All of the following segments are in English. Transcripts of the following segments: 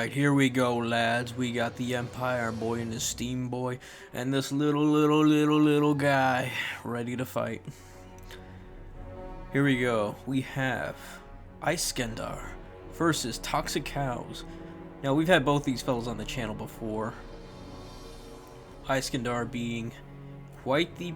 Alright, here we go, lads. We got the Empire boy and the Steam boy, and this little guy ready to fight. Here we go. We have Iskandar versus Toxic Cows. Now, we've had both these fellas on the channel before. Iskandar being quite the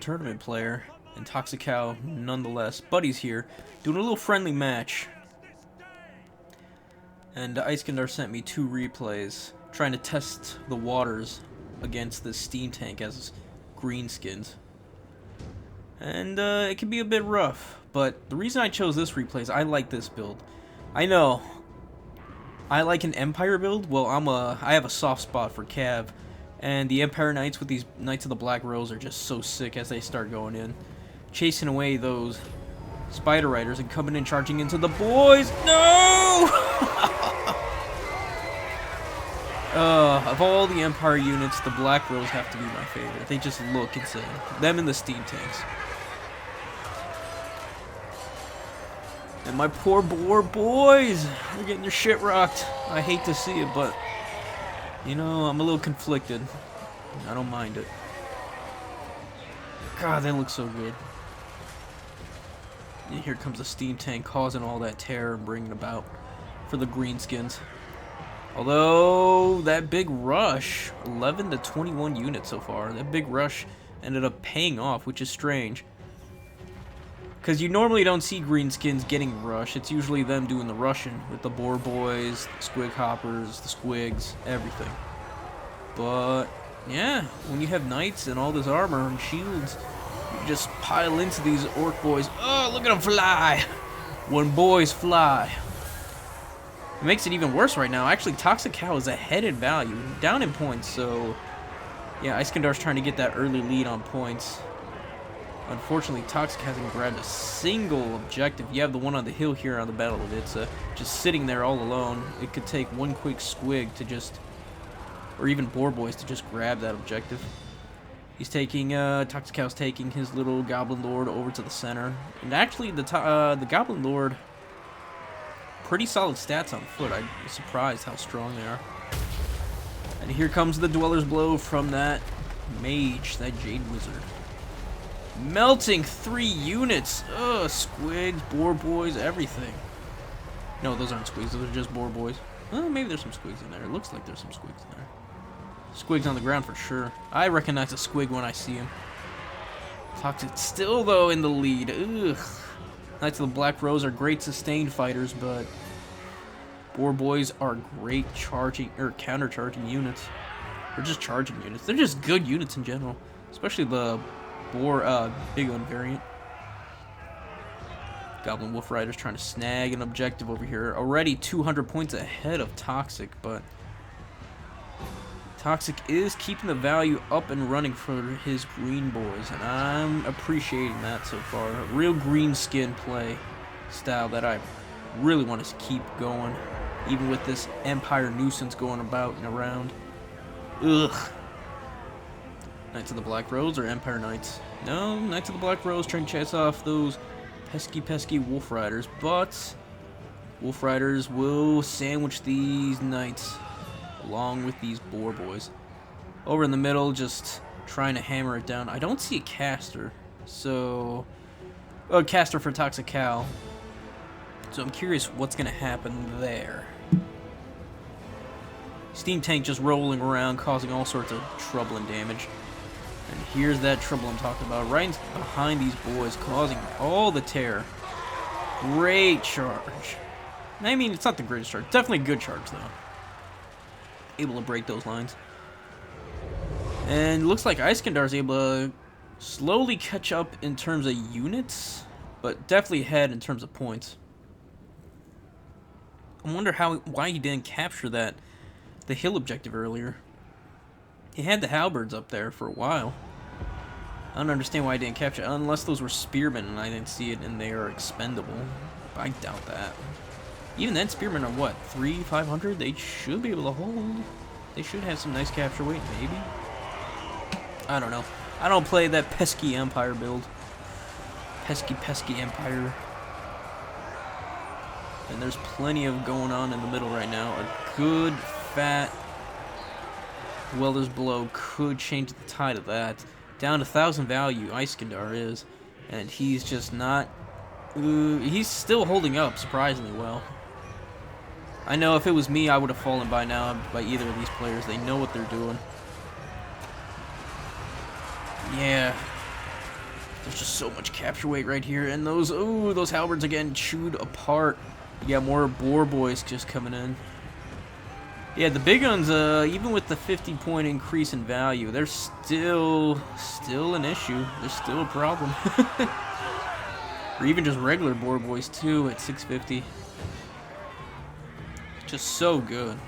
tournament player, and Toxic Cow nonetheless. Buddy's here, doing a little friendly match. And Iskandar sent me 2 replays, trying to test the waters against this steam tank as Greenskins. And it can be a bit rough, but the reason I chose this replay is I like this build. I know, I like an Empire build. Well, I have a soft spot for Cav, and the Empire Knights with these Knights of the Black Rose are just so sick as they start going in, chasing away those Spider Riders and coming in charging into the boys. No! Of all the Empire units, the Black Rose have to be my favorite. They just look insane. Them and the steam tanks. And my poor boys, they're getting their shit rocked. I hate to see it, but you know, I'm a little conflicted. I don't mind it. God, they look so good. And here comes the steam tank causing all that terror and bringing about for the Greenskins. Although that big rush, 11 to 21 units so far, that big rush ended up paying off, which is strange. Because you normally don't see Greenskins getting rushed. It's usually them doing the rushing with the boar boys, the squig hoppers, the squigs, everything. But yeah, when you have knights and all this armor and shields, you just pile into these orc boys. Oh, look at them fly! When boys fly. It makes it even worse right now. Actually, Toxic Cow is ahead in value, down in points, so yeah, Iskandar's trying to get that early lead on points. Unfortunately, Toxic hasn't grabbed a single objective. You have the one on the hill here on the Battle of Itza, just sitting there all alone. It could take one quick squig to just, or even boar boys to just grab that objective. He's taking, Toxic Cow's taking his little Goblin Lord over to the center. And actually, the Goblin Lord, pretty solid stats on foot. I'm surprised how strong they are. And here comes the Dweller's Blow from that mage, that Jade Wizard. Melting 3 units. Ugh, squigs, boar boys, everything. No, those aren't squigs. Those are just boar boys. Well, maybe there's some squigs in there. It looks like there's some squigs in there. Squigs on the ground for sure. I recognize a squig when I see him. Toxic still, though, in the lead. Ugh. Knights of the Black Rose are great sustained fighters, but boar boys are great charging or counter-charging units. Or just charging units. They're just good units in general, especially the boar big one variant. Goblin Wolf Riders trying to snag an objective over here. Already 200 points ahead of Toxic, but Toxic is keeping the value up and running for his green boys, and I'm appreciating that so far. A real green skin play style that I really want to keep going, even with this Empire nuisance going about and around. Ugh. Knights of the Black Rose or Empire Knights? No, Knights of the Black Rose trying to chase off those pesky Wolf Riders, but Wolf Riders will sandwich these Knights along with these boar boys. Over in the middle, just trying to hammer it down. I don't see a caster, so a caster for Toxic Cow. So I'm curious what's gonna happen there. Steam tank just rolling around, causing all sorts of trouble and damage. And here's that trouble I'm talking about, right behind these boys, causing all the terror. Great charge. I mean, it's not the greatest charge. Definitely a good charge, though. Able to break those lines. And looks like Iskandar's able to slowly catch up in terms of units, but definitely ahead in terms of points. I wonder why he didn't capture the hill objective earlier. He had the halberds up there for a while. I don't understand why I didn't capture it, unless those were spearmen and I didn't see it and they are expendable. I doubt that. Even then, spearmen are what, 500? They should be able to hold. They should have some nice capture weight, maybe. I don't know. I don't play that pesky Empire build. Pesky Empire. And there's plenty of going on in the middle right now. A good, fat Welder's Blow could change the tide of that. Down to 1,000 value, Iskandar is. And he's just not... he's still holding up surprisingly well. I know if it was me, I would have fallen by now by either of these players. They know what they're doing. Yeah. There's just so much capture weight right here. And those, ooh, those halberds again chewed apart. You got more boar boys just coming in. Yeah, the big guns, even with the 50-point increase in value, they're still an issue. They're still a problem. Or even just regular boar boys too at 650. Just so good.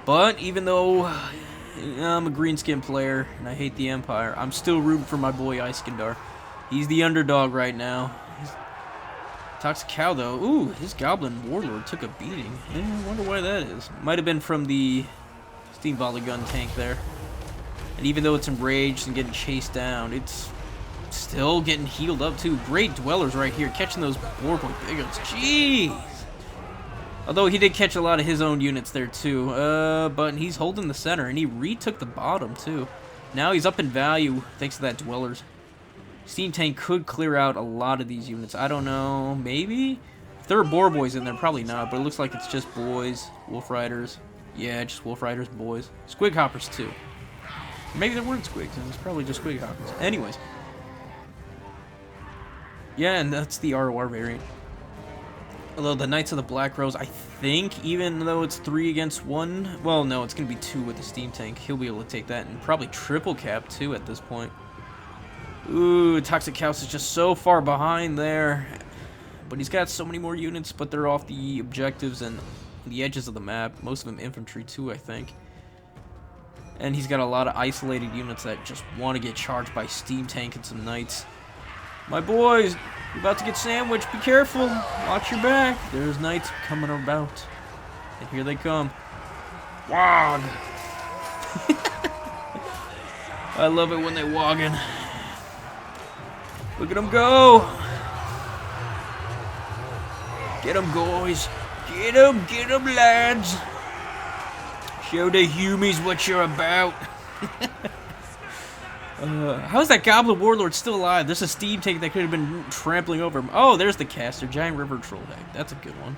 But even though I'm a greenskin player and I hate the Empire, I'm still rooting for my boy Iskandar. He's the underdog right now. Toxic Cow, though, ooh, his Goblin Warlord took a beating. I wonder why that is. Might have been from the steam volley gun tank there. And even though it's enraged and getting chased down, it's still getting healed up, too. Great dwellers right here, catching those boar boy big guns. Jeez! Although he did catch a lot of his own units there, too. But he's holding the center, and he retook the bottom, too. Now he's up in value, thanks to that dwellers. Steam tank could clear out a lot of these units. I don't know. Maybe? If there are boar boys in there, probably not. But it looks like it's just boys. Wolf riders. Yeah, just wolf riders, boys. Squig hoppers, too. Maybe there weren't squigs, and it's probably just squig hoppers. Anyways. Yeah, and that's the ROR variant. Although the Knights of the Black Rose, I think, even though it's 3 against 1... Well, no, it's going to be 2 with the steam tank. He'll be able to take that. And probably triple cap, too, at this point. Ooh, Toxic House is just so far behind there. But he's got so many more units, but they're off the objectives and the edges of the map. Most of them infantry, too, I think. And he's got a lot of isolated units that just want to get charged by Steam Tank and some Knights. My boys, you're about to get sandwiched. Be careful. Watch your back. There's Knights coming about. And here they come. Wog! I love it when they woggin'. Look at them go! Get them, boys! Get them, lads! Show the humies what you're about. How's that Goblin Warlord still alive? There's a steam tank that could have been trampling over him. Oh, there's the caster, Giant River Troll Hag. That's a good one.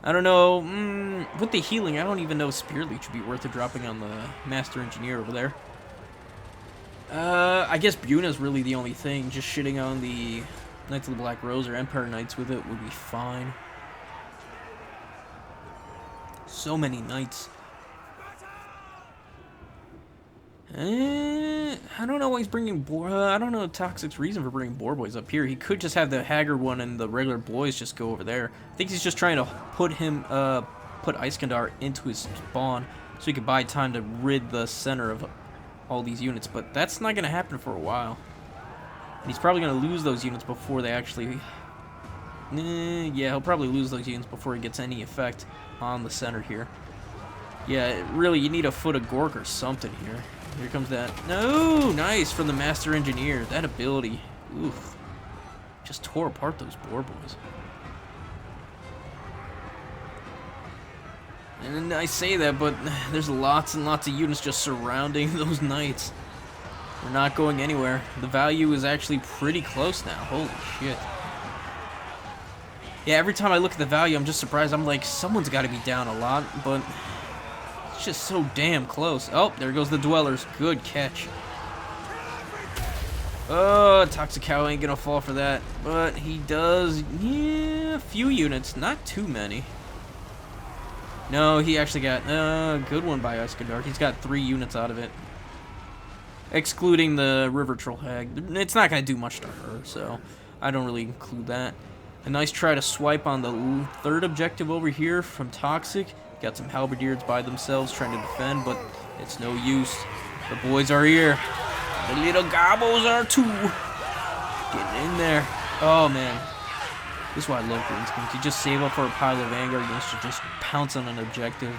I don't know. With the healing, I don't even know Spear Leech would be worth it dropping on the Master Engineer over there. I guess Buna's really the only thing. Just shitting on the Knights of the Black Rose or Empire Knights with it would be fine. So many Knights. I don't know why he's bringing I don't know Toxic's reason for bringing Boar Boys up here. He could just have the Haggard one and the regular boys just go over there. I think he's just trying to put Iskandar into his spawn so he could buy time to rid the center of all these units, but that's not going to happen for a while. And he's probably going to lose those units before they actually... yeah, he'll probably lose those units before he gets any effect on the center here. Yeah, really, you need a foot of Gork or something here. Here comes that. No! Nice from the Master Engineer. That ability. Oof. Just tore apart those Boar Boys. And I say that, but there's lots and lots of units just surrounding those Knights. They're not going anywhere. The value is actually pretty close now. Holy shit. Yeah, every time I look at the value, I'm just surprised. I'm like, someone's got to be down a lot, but it's just so damn close. Oh, there goes the Dwellers. Good catch. Oh, Toxic Cow ain't going to fall for that, but he does, yeah, a few units. Not too many. No, he actually got a good one by Iskandar. He's got 3 units out of it. Excluding the River Troll Hag. It's not going to do much to her, so I don't really include that. A nice try to swipe on the 3rd objective over here from Toxic. Got some halberdiers by themselves trying to defend, but it's no use. The boys are here. The little gobbles are too. Getting in there. Oh, man. This is why I love Greenskins. You just save up for a pile of Vanguard units to just pounce on an objective.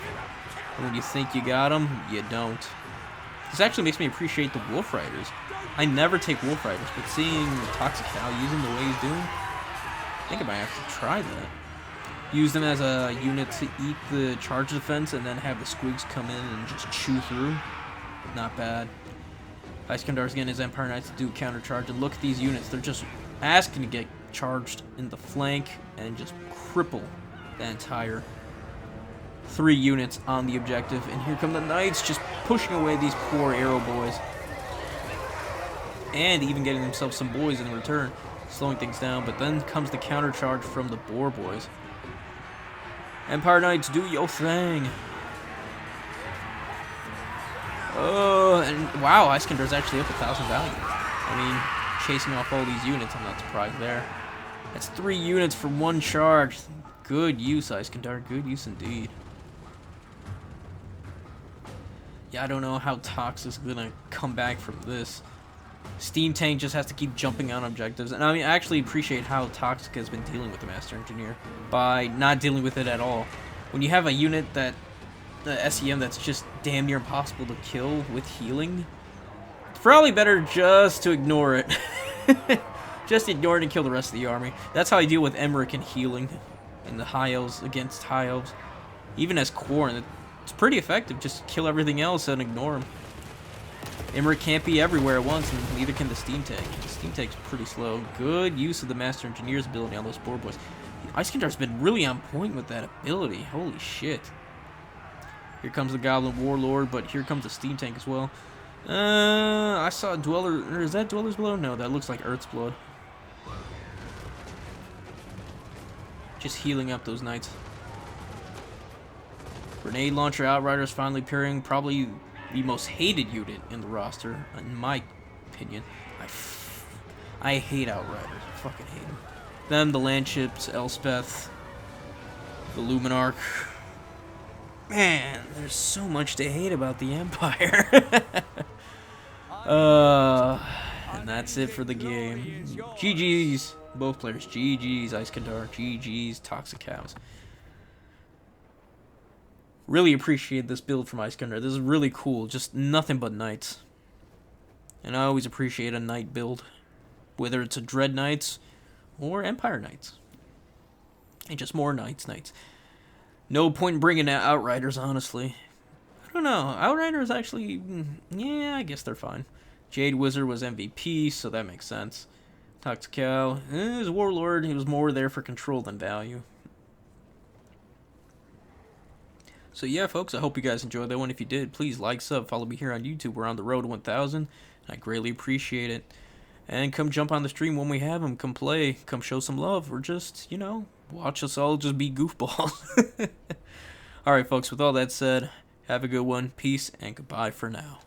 And when you think you got them, you don't. This actually makes me appreciate the Wolf Riders. I never take Wolf Riders, but seeing Toxic Cow using the way he's doing, I think I might have to try that. Use them as a unit to eat the charge defense and then have the squigs come in and just chew through. Not bad. Iskandar's getting his Empire Knights to do counter charge, and look at these units. They're just asking to get charged in the flank and just cripple the entire 3 units on the objective. And here come the Knights just pushing away these poor arrow boys. And even getting themselves some boys in return, slowing things down. But then comes the counter charge from the boar boys. Empire Knights, do your thing. Oh, and wow, Iskandar's actually up 1,000 value. I mean, chasing off all these units, I'm not surprised there. That's 3 units for 1 charge. Good use, Iskandar. Good use indeed. Yeah, I don't know how Tox is gonna come back from this. Steam Tank just has to keep jumping on objectives. And I mean, I actually appreciate how Toxic has been dealing with the Master Engineer by not dealing with it at all. When you have a unit that, the SEM, that's just damn near impossible to kill with healing, it's probably better just to ignore it. Just ignore it and kill the rest of the army. That's how I deal with Emmerich and healing in the High Elves against High Elves. Even as Khorne, it's pretty effective. Just kill everything else and ignore them. Emmerich can't be everywhere at once, and neither can the Steam Tank. The Steam Tank's pretty slow. Good use of the Master Engineer's ability on those boar boys. Iskandar's been really on point with that ability. Holy shit. Here comes the Goblin Warlord, but here comes the Steam Tank as well. I saw a Dweller. Or is that Dweller's Blood? No, that looks like Earth's Blood. Just healing up those knights. Grenade Launcher Outriders finally appearing. Probably the most hated unit in the roster, in my opinion. I hate Outriders. I fucking hate them. Then the Landships, Elspeth, the Luminarch. Man, there's so much to hate about the Empire. And that's it for the game. GG's, both players. GG's, Iskandar. GG's, Toxic Cows. Really appreciate this build from Iskandar. This is really cool. Just nothing but knights. And I always appreciate a knight build. Whether it's a Dread Knights or Empire Knights. And just more knights. No point in bringing out Outriders, honestly. I don't know. Outriders actually, yeah, I guess they're fine. Jade Wizard was MVP, so that makes sense. Toxic Cow, his Warlord, he was more there for control than value. So yeah, folks, I hope you guys enjoyed that one. If you did, please like, sub, follow me here on YouTube. We're on the road to 1,000. I greatly appreciate it. And come jump on the stream when we have them. Come play. Come show some love. Or just, you know, watch us all just be goofballs. Alright, folks, with all that said, have a good one. Peace and goodbye for now.